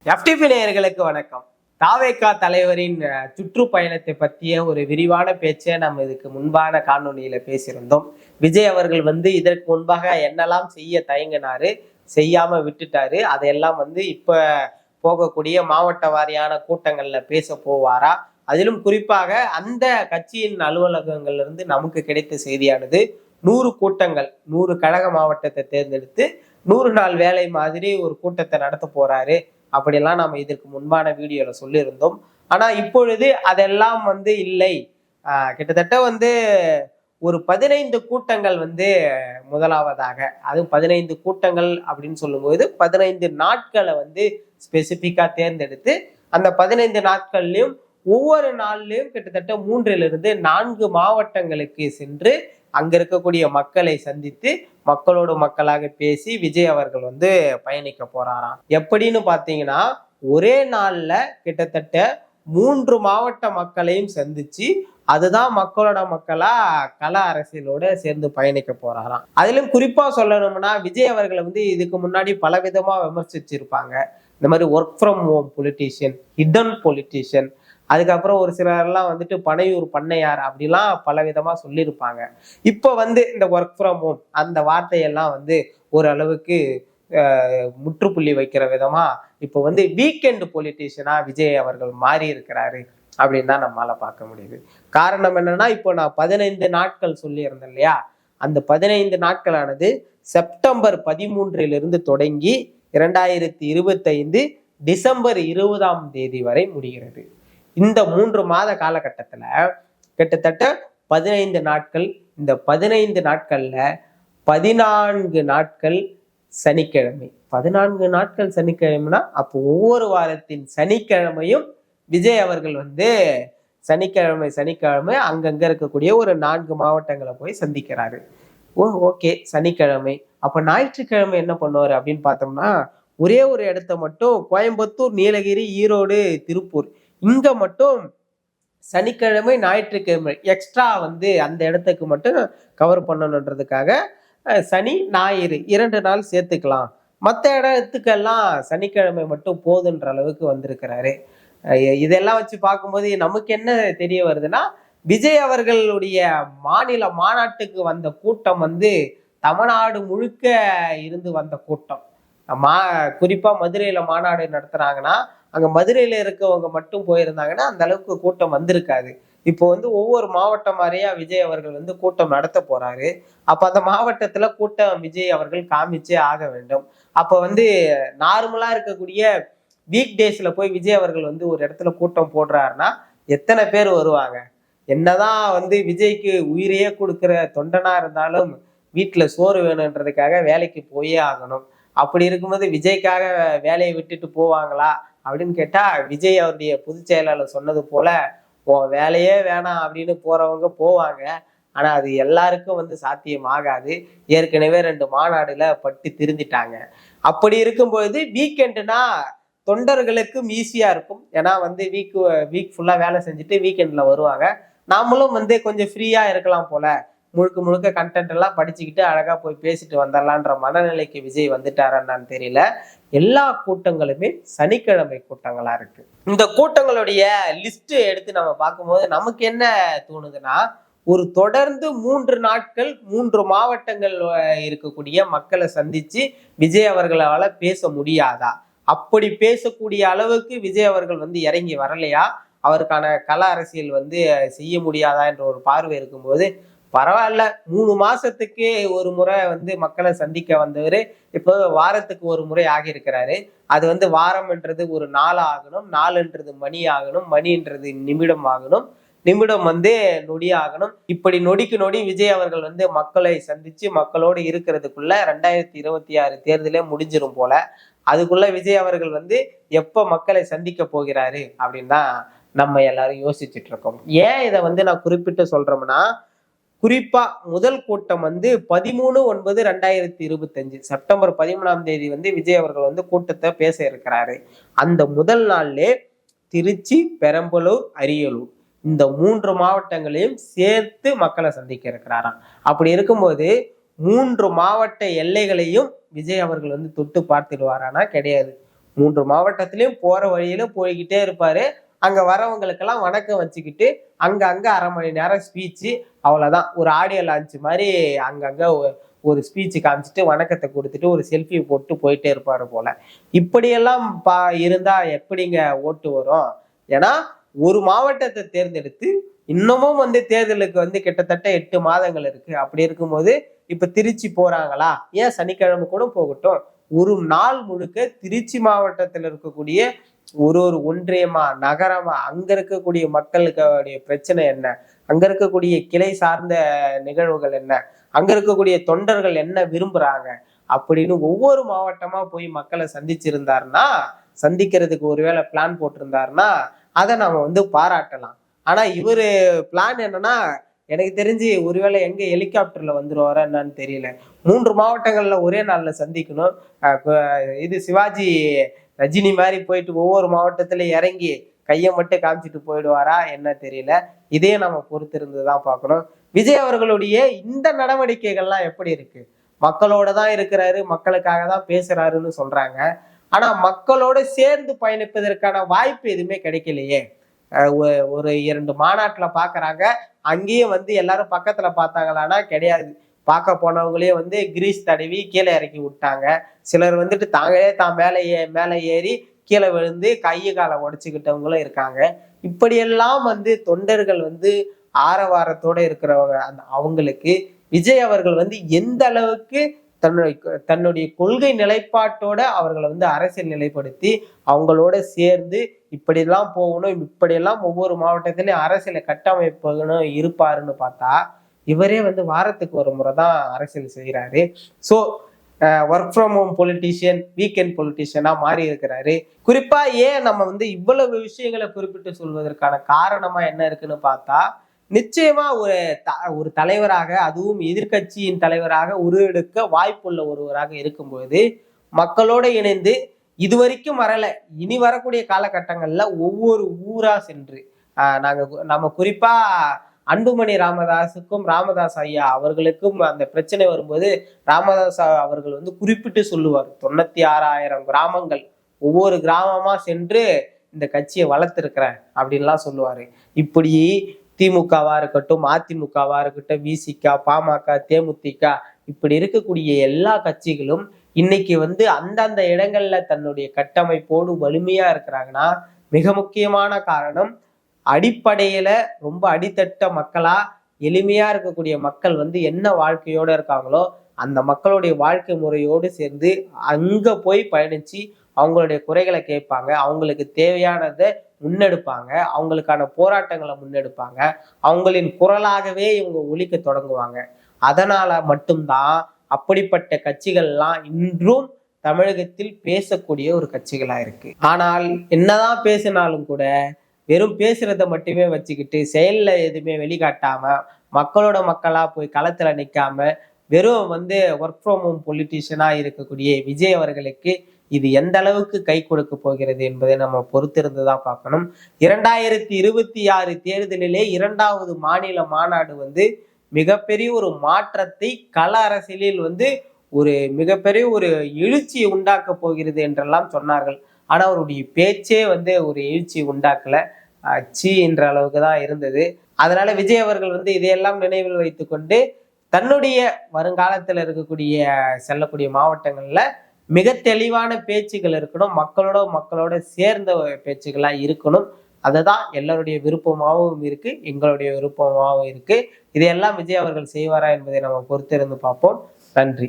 FTP நேயர்களுக்கு வணக்கம். தாவேகா தலைவரின் சுற்றுப்பயணத்தை பற்றிய ஒரு விரிவான பேச்சை நம்ம இதுக்கு முன்பான காணொலியில பேசியிருந்தோம். விஜய் அவர்கள் இதற்கு முன்பாக என்னெல்லாம் செய்ய தயங்கினாரு, செய்யாம விட்டுட்டாரு, அதையெல்லாம் இப்ப போகக்கூடிய மாவட்ட வாரியான கூட்டங்கள்ல பேச போவாரா, அதிலும் குறிப்பாக அந்த கட்சியின் அலுவலகங்கள்ல இருந்து நமக்கு கிடைத்த செய்தியானது 100 கூட்டங்கள், 100 கழக மாவட்டத்தை தேர்ந்தெடுத்து 100 நாள் வேலை மாதிரி ஒரு கூட்டத்தை நடத்த போறாரு அப்படிலாம் நம்ம இதற்கு முன்பான வீடியோல சொல்லியிருந்தோம். ஆனா இப்பொழுது அதெல்லாம் இல்லை. கிட்டத்தட்ட ஒரு 15 கூட்டங்கள் முதலாவதாக, அதுவும் 15 கூட்டங்கள் அப்படின்னு சொல்லும்போது 15 நாட்களை ஸ்பெசிபிக்கா தேர்ந்தெடுத்து அந்த 15 நாட்கள்லயும் ஒவ்வொரு நாள்லயும் கிட்டத்தட்ட 3லிருந்து 4 மாவட்டங்களுக்கு சென்று அங்க இருக்கக்கூடிய மக்களை சந்தித்து மக்களோடு மக்களாக பேசி விஜய் அவர்கள் பயணிக்க போறாராம். எப்படின்னு பாத்தீங்கன்னா, ஒரே நாள்ல கிட்டத்தட்ட 3 மாவட்ட மக்களையும் சந்திச்சு அதுதான் மக்களோட மக்களா கள அரசியலோட சேர்ந்து பயணிக்க போறாராம். அதிலும் குறிப்பா சொல்லணும்னா, விஜய் அவர்களை இதுக்கு முன்னாடி பல விதமா விமர்சிச்சிருப்பாங்க. இந்த மாதிரி work from home politician, hidden politician, அதுக்கப்புறம் ஒரு சிலர்லாம் பனையூர் பண்ணையார் அப்படிலாம் பல விதமா சொல்லியிருப்பாங்க. இப்ப இந்த ஒர்க் ஃப்ரம் ஹோம் அந்த வார்த்தையெல்லாம் ஓரளவுக்கு முற்றுப்புள்ளி வைக்கிற விதமா இப்போ வீக்கெண்ட் பொலிட்டீஷியனா விஜய் அவர்கள் மாறி இருக்கிறாரு அப்படின்னு தான் நம்மளால பார்க்க முடியுது. காரணம் என்னன்னா, இப்போ நான் 15 நாட்கள் சொல்லியிருந்தேன் இல்லையா, அந்த 15 நாட்களானது செப்டம்பர் 13 தொடங்கி 2025 டிசம்பர் 20 வரை முடிகிறது. இந்த 3 மாத காலகட்டத்துல கிட்டத்தட்ட 15 நாட்கள். இந்த 15 நாட்கள்ல 14 நாட்கள் சனிக்கிழமை. 14 நாட்கள் சனிக்கிழமைனா அப்போ ஒவ்வொரு வாரத்தின் சனிக்கிழமையும் விஜய் அவர்கள் சனிக்கிழமை அங்கங்க இருக்கக்கூடிய ஒரு 4 மாவட்டங்களை போய் சந்திக்கிறாரு. ஓகே, சனிக்கிழமை. அப்ப ஞாயிற்றுக்கிழமை என்ன பண்ணுவாரு அப்படின்னு பார்த்தோம்னா, ஒரே ஒரு இடத்த மட்டும், கோயம்புத்தூர், நீலகிரி, ஈரோடு, திருப்பூர், இங்க மட்டும் சனிக்கிழமை ஞாயிற்றுக்கிழமை எக்ஸ்ட்ரா அந்த இடத்துக்கு மட்டும் கவர் பண்ணணுன்றதுக்காக சனி ஞாயிறு 2 நாள் சேர்த்துக்கலாம், மற்ற இடத்துக்கெல்லாம் சனிக்கிழமை மட்டும் போதுன்ற அளவுக்கு வந்திருக்கிறாரு. இதெல்லாம் வச்சு பார்க்கும்போது நமக்கு என்ன தெரிய வருதுன்னா, விஜய் அவர்களுடைய மாநில மாநாட்டுக்கு வந்த கூட்டம் தமிழ்நாடு முழுக்க இருந்து வந்த கூட்டம். குறிப்பா மதுரையில மாநாடு நடத்துறாங்கன்னா அங்க மதுரையில இருக்கவங்க மட்டும் போயிருந்தாங்கன்னா அந்த அளவுக்கு கூட்டம் வந்திருக்காது. இப்போ ஒவ்வொரு மாவட்டம் மாதிரியா விஜய் அவர்கள் கூட்டம் நடத்த போறாரு. அப்ப அந்த மாவட்டத்துல கூட்டம் விஜய் அவர்கள் காமிச்சே ஆக வேண்டும். அப்ப நார்மலா இருக்கக்கூடிய வீக் டேஸ்ல போய் விஜய் அவர்கள் ஒரு இடத்துல கூட்டம் போடுறாருன்னா எத்தனை பேர் வருவாங்க? என்னதான் விஜய்க்கு உயிரையே கொடுக்கிற தொண்டனா இருந்தாலும் வீட்டுல சோறு வேணுன்றதுக்காக வேலைக்கு போயே ஆகணும். அப்படி இருக்கும்போது விஜய்க்காக வேலையை விட்டுட்டு போவாங்களா அப்படின்னு கேட்டா, விஜய் அவருடைய பொதுச் செயலாளர் சொன்னது போல வேலையே வேணாம் அப்படின்னு போறவங்க போவாங்க. ஆனா அது எல்லாருக்கும் சாத்தியம் ஆகாது. ஏற்கனவே 2 மாநாடுல பட்டு திருந்திட்டாங்க. அப்படி இருக்கும்போது வீக்கெண்டுனா தொண்டர்களுக்கும் ஈஸியா இருக்கும். ஏன்னா வீக் ஃபுல்லா வேலை செஞ்சுட்டு வீக்கெண்ட்ல வருவாங்க. நாமளும் கொஞ்சம் ஃப்ரீயா இருக்கலாம் போல, முழுக்க கண்டென்ட் எல்லாம் படிச்சுக்கிட்டு அழகா போய் பேசிட்டு வந்துடலான்ற மனநிலைக்கு விஜய் வந்துட்டாரான்னு தெரியல. எல்லா கூட்டங்களுமே சனிக்கிழமை கூட்டங்களா இருக்கு. இந்த கூட்டங்களுடைய லிஸ்ட் எடுத்து நம்ம பார்க்கும்போது நமக்கு என்ன தோணுதுன்னா, ஒரு தொடர்ந்து 3 நாட்கள் 3 மாவட்டங்கள் இருக்கக்கூடிய மக்களை சந்திச்சு விஜய் அவர்களால பேச முடியாதா? அப்படி பேசக்கூடிய அளவுக்கு விஜய் அவர்கள் இறங்கி வரலையா? அவருக்கான கள அரசியல் செய்ய முடியாதா என்ற ஒரு பார்வை இருக்கும்போது, பரவாயில்ல, 3 மாசத்துக்கு ஒரு முறை மக்களை சந்திக்க வந்தவர் இப்போ வாரத்துக்கு ஒரு முறை ஆகியிருக்கிறாரு. அது வாரம்ன்றது ஒரு நாள் ஆகணும், நாளுன்றது மணி ஆகணும், மணின்றது நிமிடம் ஆகணும், நிமிடம் நொடி ஆகணும். இப்படி நொடிக்கு நொடி விஜய் அவர்கள் மக்களை சந்திச்சு மக்களோடு இருக்கிறதுக்குள்ள 2026 தேர்தலே முடிஞ்சிரும் போல. அதுக்குள்ள விஜய் அவர்கள் எப்ப மக்களை சந்திக்க போகிறாரு அப்படின்னு தான் நம்ம எல்லாரும் யோசிச்சுட்டு இருக்கோம். ஏன் இதை நான் குறிப்பிட்டு சொல்றோம்னா, குறிப்பா முதல் கூட்டம் 13/9/2025 செப்டம்பர் 13 விஜய் அவர்கள் கூட்டத்தை பேச இருக்கிறாரு. அந்த முதல் நாள்லே திருச்சி, பெரம்பலூர், அரியலூர் இந்த 3 மாவட்டங்களையும் சேர்த்து மக்களை சந்திக்க இருக்கிறாராம். அப்படி இருக்கும்போது 3 மாவட்ட எல்லைகளையும் விஜய் அவர்கள் தொட்டு பார்த்துடுவாரானா? கிடையாது. 3 மாவட்டத்திலயும் போற வழியில போய்கிட்டே இருப்பாரு. அங்க வரவங்களுக்கெல்லாம் வணக்கம் வச்சுக்கிட்டு அங்க 1/2 மணி நேரம் ஸ்பீச்சு, அவ்வளவுதான். ஒரு ஆடியோ லான்ச் மாதிரி அங்கங்க ஒரு ஸ்பீச் காமிச்சிட்டு வணக்கத்தை கொடுத்துட்டு ஒரு செல்ஃபி போட்டு போயிட்டே இருப்பாரு போல. இப்படியெல்லாம் இருந்தா எப்படிங்க ஓட்டு வரும்? ஏன்னா ஒரு மாவட்டத்தை தேர்ந்தெடுத்து இன்னமும் தேர்தலுக்கு கிட்டத்தட்ட 8 மாதங்கள் இருக்கு. அப்படி இருக்கும்போது இப்ப திருச்சி போறாங்களா? ஏன் சனிக்கிழமை கூட போகட்டும். ஒரு நாள் முழுக்க திருச்சி மாவட்டத்தில் இருக்கக்கூடிய ஒரு ஒன்றியமா, நகரமா, அங்க இருக்கக்கூடிய மக்களுக்கு பிரச்சனை என்ன, அங்க இருக்கக்கூடிய கிளை சார்ந்த நிகழ்வுகள் என்ன, அங்க இருக்கக்கூடிய தொண்டர்கள் என்ன விரும்புறாங்க அப்படின்னு ஒவ்வொரு மாவட்டமா போய் மக்களை சந்திச்சிருந்தாருன்னா, சந்திக்கிறதுக்கு ஒருவேளை பிளான் போட்டிருந்தாருன்னா அதை நாம பாராட்டலாம். ஆனா இவரு பிளான் என்னன்னா, எனக்கு தெரிஞ்சு ஒருவேளை எங்க ஹெலிகாப்டர்ல வந்துருவாரா என்னன்னு தெரியல. 3 மாவட்டங்கள்ல ஒரே நாள்ல சந்திக்கணும். இது சிவாஜி ரஜினி மாதிரி போயிட்டு ஒவ்வொரு மாவட்டத்திலயும் இறங்கி கையை மட்டும் காமிச்சிட்டு போயிடுவாரா என்ன தெரியல. இதையே நம்ம பொறுத்திருந்துதான் பார்க்கணும். விஜய் அவர்களுடைய இந்த நடவடிக்கைகள்லாம் எப்படி இருக்கு? மக்களோட தான் இருக்கிறாரு, மக்களுக்காக தான் பேசுறாருன்னு சொல்றாங்க. ஆனா மக்களோட சேர்ந்து பயணிப்பதற்கான வாய்ப்பு எதுவுமே கிடைக்கலையே. ஒரு 2 மாநாட்டுல பாக்குறாங்க, அங்கேயும் எல்லாரும் பக்கத்துல பார்த்தாங்களான்னா கிடையாது. பார்க்க போனவங்களே கிரீஸ் தடவி கீழே இறக்கி விட்டாங்க. சிலர் தாங்களே மேலே ஏறி கீழே விழுந்து கையை காலை உடைச்சுக்கிட்டவங்களும் இருக்காங்க. இப்படியெல்லாம் தொண்டர்கள் ஆரவாரத்தோட இருக்கிறவங்க அவங்களுக்கு விஜய் அவர்கள் எந்த அளவுக்கு தன்னுடைய கொள்கை நிலைப்பாட்டோட அவர்களை அரசியல் நிலைப்படுத்தி அவங்களோட சேர்ந்து இப்படியெல்லாம் போகணும், இப்படியெல்லாம் ஒவ்வொரு மாவட்டத்திலையும் அரசியலை கட்டமைப்பணும் இருப்பாருன்னு பார்த்தா, இவரே வாரத்துக்கு ஒரு முறை தான் அரசியல் செய்யறாரு. So work from home politician, weekend பொலிட்டீஷியனா மாறி இருக்கிறாரு. குறிப்பா ஏன் நம்ம இவ்வளவு விஷயங்களை குறிப்பிட்டு சொல்வதற்கான காரணமா என்ன இருக்குன்னு பார்த்தா, நிச்சயமா ஒரு தலைவராக, அதுவும் எதிர்கட்சியின் தலைவராக உருவெடுக்க வாய்ப்புள்ள ஒருவராக இருக்கும்போது மக்களோட இணைந்து இதுவரைக்கும் வரல, இனி வரக்கூடிய காலகட்டங்கள்ல ஒவ்வொரு ஊரா சென்று நம்ம குறிப்பா அன்புமணி ராமதாஸுக்கும் ராமதாஸ் ஐயா அவர்களுக்கும் அந்த பிரச்சனை வரும்போது ராமதாஸ் அவர்கள் குறிப்பிட்டு சொல்லுவார், 96,000 கிராமங்கள், ஒவ்வொரு கிராமமா சென்று இந்த கட்சியை வளர்த்திருக்கிறேன் அப்படின்லாம் சொல்லுவாரு. இப்படி திமுகவா இருக்கட்டும், அதிமுகவா இருக்கட்டும், விசிக, பாமக, தேமுதிக, இப்படி இருக்கக்கூடிய எல்லா கட்சிகளும் இன்னைக்கு அந்தந்த இடங்கள்ல தன்னுடைய கட்டமைப்போடு வலிமையா இருக்கிறாங்கன்னா மிக முக்கியமான காரணம், அடிப்படையில ரொம்ப அடித்தட்ட மக்களா எளிமையா இருக்கக்கூடிய மக்கள் என்ன வாழ்க்கையோட இருக்காங்களோ அந்த மக்களுடைய வாழ்க்கை முறையோடு சேர்ந்து அங்க போய் பயணிச்சு அவங்களுடைய குறைகளை கேட்பாங்க, அவங்களுக்கு தேவையானதை முன்னெடுப்பாங்க, அவங்களுக்கான போராட்டங்களை முன்னெடுப்பாங்க, அவங்களின் குரலாகவே இவங்க ஒலிக்க தொடங்குவாங்க. அதனால மட்டும்தான் அப்படிப்பட்ட கட்சிகள்லாம் இன்றும் தமிழகத்தில் பேசக்கூடிய ஒரு கட்சிகளா இருக்கு. ஆனால் என்னதான் பேசினாலும் கூட வெறும் பேசுறத மட்டுமே வச்சுக்கிட்டு செயல்ல எதுவுமே வெளிக்காட்டாம மக்களோட மக்களா போய் களத்துல நிக்காம வெறும் ஒர்க் ஃப்ரம் ஹோம் பொலிட்டீஷியனா இருக்கக்கூடிய விஜய் அவர்களுக்கு இது எந்த அளவுக்கு கை கொடுக்க போகிறது என்பதை நம்ம பொறுத்திருந்துதான் பார்க்கணும். 2026 தேர்தலிலே 2வது மாநில மாநாடு மிகப்பெரிய ஒரு மாற்றத்தை கள அரசியலில் ஒரு மிகப்பெரிய ஒரு எழுச்சியை உண்டாக்க போகிறது என்றெல்லாம் சொன்னார்கள். ஆனா அவருடைய பேச்சே ஒரு எழுச்சி உண்டாக்கல, என்ற அளவுக்கு தான் இருந்தது. அதனால விஜய் அவர்கள் இதையெல்லாம் நினைவில் வைத்துக்கொண்டு தன்னுடைய வருங்காலத்துல இருக்கக்கூடிய செல்லக்கூடிய மாவட்டங்கள்ல மிக தெளிவான பேச்சுகள் இருக்கணும், மக்களோட சேர்ந்த பேச்சுகளா இருக்கணும். அதுதான் எல்லாருடைய விருப்பமாகவும் இருக்கு, எங்களுடைய விருப்பமாகவும் இருக்கு. இதையெல்லாம் விஜய் அவர்கள் செய்வாரா என்பதை நம்ம பொறுத்திருந்து பார்ப்போம். நன்றி.